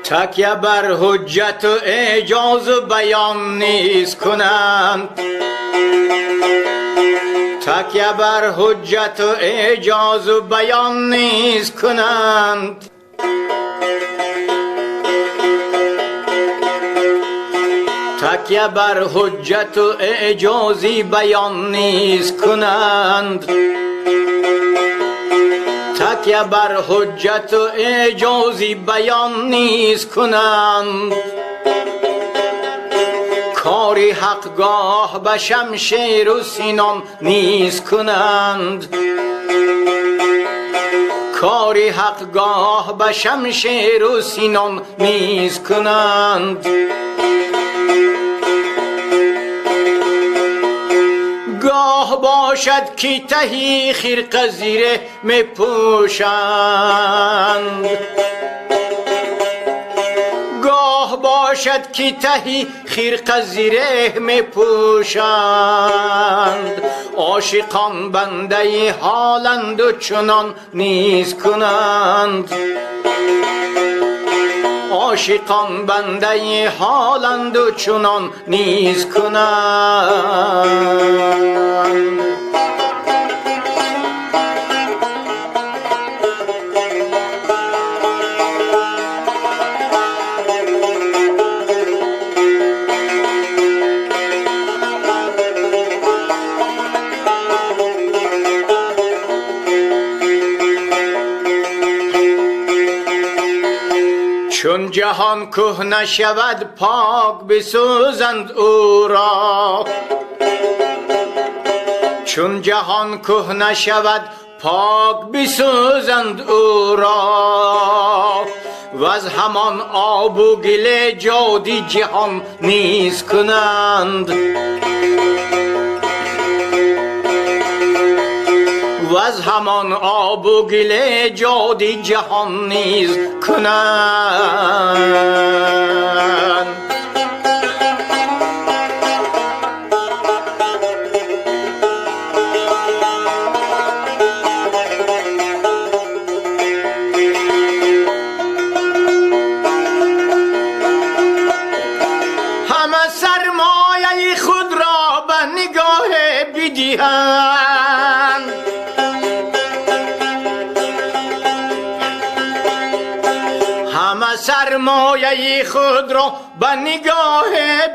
تکیه بر حجت و اعجاز و بیان نیز کنند، تکیه بر حجت و اعجاز و بیان نیز کنند. تکیه بر حجت و اعجازی بیان نیز کنند، تکیه بر حجت و اعجازی بیان نیز کنند. کاری حق گاه به شمشیر و سنان نیز کنند، کاری حق گاه به شمشیر و سنان نیز کنند. گاه باشد که تهی خرقه زیره می پوشند، گاه باشد که تهی خرقه زیره می پوشند. عاشقان بندۀ حالند و چنان نیز کنند، عاشقان بندۀ حالند و چنان نیز کنند. چون جهان کهنه شود پاک بسوزند او را، چون جهان کهنه شود پاک بسوزند او را. و از همان آب و گل جادی جهان نیز کنند، و از همان آب و گل جادی جهان نیز کنند. همه سرمایه خود را به نگاه بدهند، همه سرمایه خود را به نگاه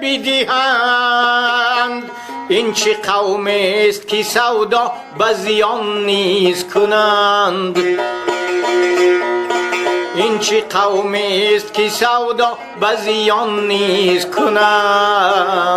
بدهند. این چه قوم است که سودا به زیان نیز کنند، این چه قوم است که سودا به زیان نیز کنند.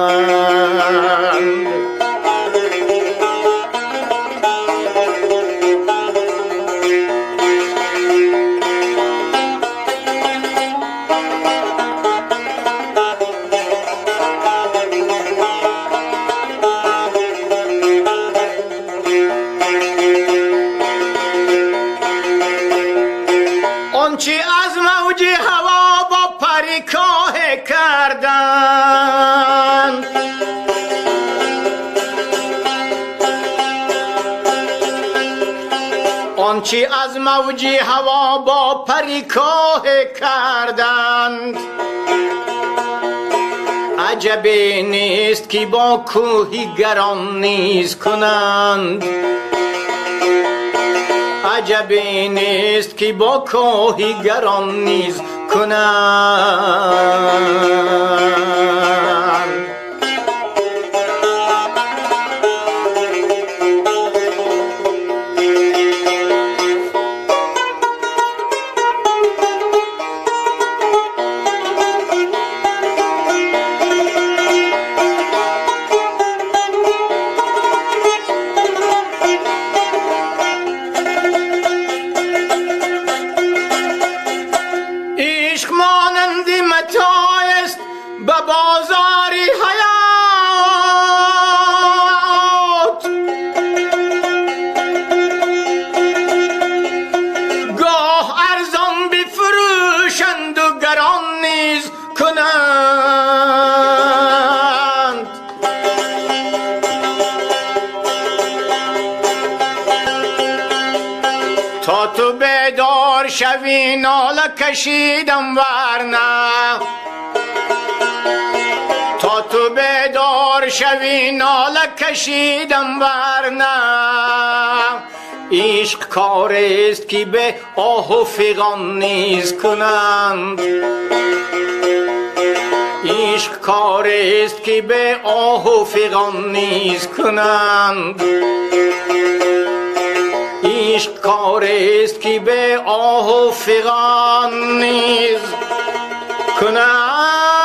آنچه از موج هوا با پریکاه کردند، آنچه از موج هوا با پریکاه کردند. عجب نیست که با کوهی گران نیز کنند، عجب نیست که با کوهی گران نیز کنند. عشق مانند متاع است به بازار شوی ناله کشیدم ورنه تا تو بیدار شوی ناله کشیدم ورنه عشق کاری است که به آه و فغان نیز کنند عشق کاری است که به آه و فغان نیز کنند عشق کاری است که به آه و فغان نیز کنند